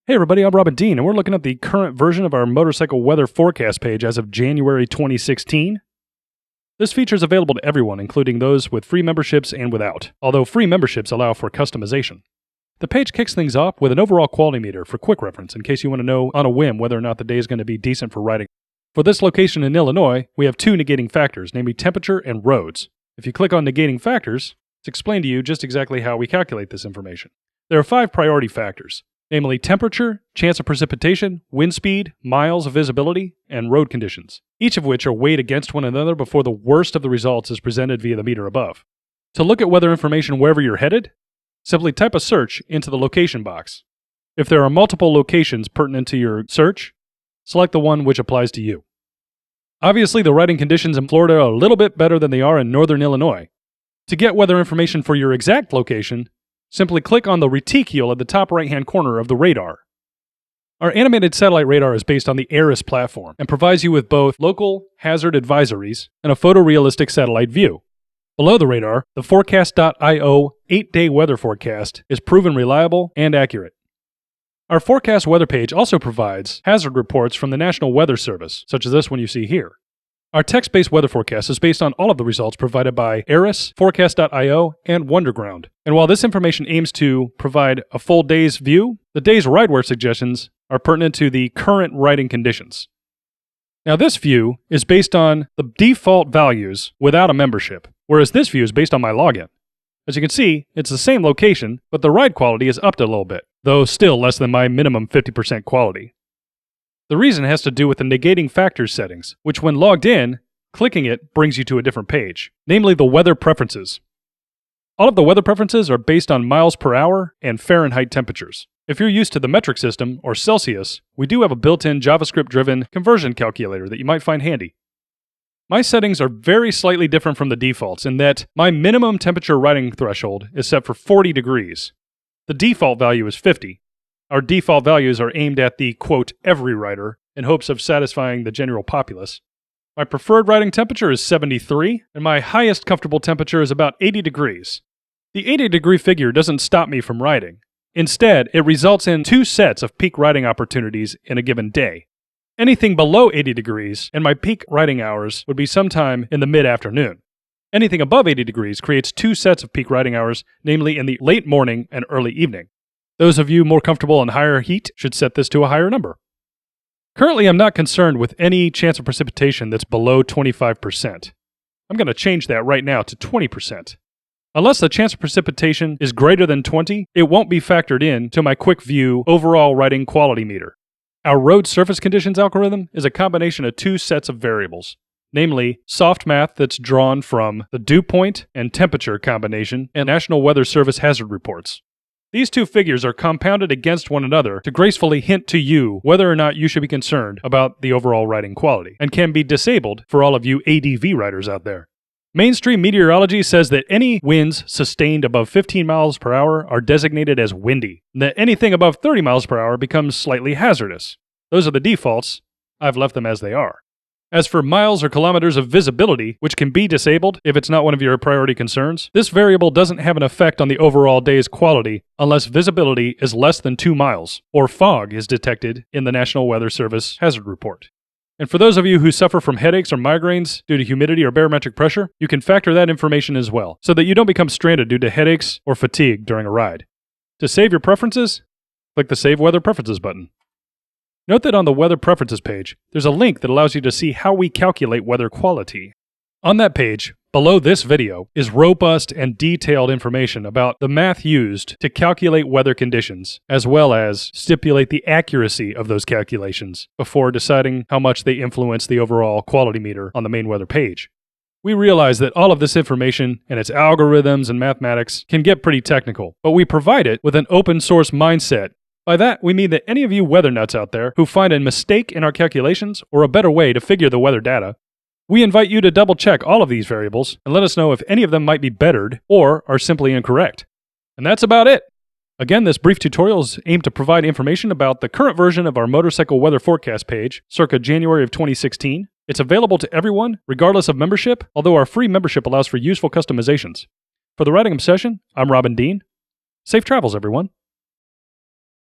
Hey everybody, I'm Robin Dean, and we're looking at the current version of our motorcycle weather forecast page as of January 2016. This feature is available to everyone, including those with free memberships and without, although free memberships allow for customization. The page kicks things off with an overall quality meter for quick reference in case you want to know on a whim whether or not the day is going to be decent for riding. For this location in Illinois, we have two negating factors, namely temperature and roads. If you click on negating factors, it's explained to you just exactly how we calculate this information. There are 5 priority factors, namely temperature, chance of precipitation, wind speed, miles of visibility, and road conditions, each of which are weighed against one another before the worst of the results is presented via the meter above. To look at weather information wherever you're headed, simply type a search into the location box. If there are multiple locations pertinent to your search, select the one which applies to you. Obviously, the riding conditions in Florida are a little bit better than they are in northern Illinois. To get weather information for your exact location, simply click on the reticule at the top right-hand corner of the radar. Our animated satellite radar is based on the ARIS platform and provides you with both local hazard advisories and a photorealistic satellite view. Below the radar, the Forecast.io 8-day weather forecast is proven reliable and accurate. Our forecast weather page also provides hazard reports from the National Weather Service, such as this one you see here. Our text-based weather forecast is based on all of the results provided by ARIS, Forecast.io, and Wonderground. And while this information aims to provide a full day's view, the day's rideware suggestions are pertinent to the current riding conditions. Now this view is based on the default values without a membership, whereas this view is based on my login. As you can see, it's the same location, but the ride quality is upped a little bit, though still less than my minimum 50% quality. The reason has to do with the negating factors settings, which when logged in, clicking it brings you to a different page, namely the weather preferences. All of the weather preferences are based on miles per hour and Fahrenheit temperatures. If you're used to the metric system, or Celsius, we do have a built-in JavaScript-driven conversion calculator that you might find handy. My settings are very slightly different from the defaults in that my minimum temperature riding threshold is set for 40 degrees. The default value is 50. Our default values are aimed at the, quote, every rider in hopes of satisfying the general populace. My preferred riding temperature is 73, and my highest comfortable temperature is about 80 degrees. The 80-degree figure doesn't stop me from riding. Instead, it results in 2 sets of peak riding opportunities in a given day. Anything below 80 degrees and my peak riding hours would be sometime in the mid-afternoon. Anything above 80 degrees creates 2 sets of peak riding hours, namely in the late morning and early evening. Those of you more comfortable in higher heat should set this to a higher number. Currently, I'm not concerned with any chance of precipitation that's below 25%. I'm going to change that right now to 20%. Unless the chance of precipitation is greater than 20, it won't be factored in to my quick view overall riding quality meter. Our road surface conditions algorithm is a combination of 2 sets of variables, namely soft math that's drawn from the dew point and temperature combination and National Weather Service hazard reports. These 2 figures are compounded against one another to gracefully hint to you whether or not you should be concerned about the overall riding quality, and can be disabled for all of you ADV riders out there. Mainstream meteorology says that any winds sustained above 15 miles per hour are designated as windy, and that anything above 30 miles per hour becomes slightly hazardous. Those are the defaults. I've left them as they are. As for miles or kilometers of visibility, which can be disabled if it's not one of your priority concerns, this variable doesn't have an effect on the overall day's quality unless visibility is less than 2 miles, or fog is detected in the National Weather Service hazard report. And for those of you who suffer from headaches or migraines due to humidity or barometric pressure, you can factor that information as well, so that you don't become stranded due to headaches or fatigue during a ride. To save your preferences, click the Save Weather Preferences button. Note that on the Weather Preferences page, there's a link that allows you to see how we calculate weather quality. On that page, below this video, is robust and detailed information about the math used to calculate weather conditions, as well as stipulate the accuracy of those calculations before deciding how much they influence the overall quality meter on the main weather page. We realize that all of this information and its algorithms and mathematics can get pretty technical, but we provide it with an open source mindset. By that, we mean that any of you weather nuts out there who find a mistake in our calculations or a better way to figure the weather data, we invite you to double check all of these variables and let us know if any of them might be bettered or are simply incorrect. And that's about it. Again, this brief tutorial is aimed to provide information about the current version of our motorcycle weather forecast page, circa January of 2016. It's available to everyone, regardless of membership, although our free membership allows for useful customizations. For the Riding Obsession, I'm Robin Dean. Safe travels, everyone.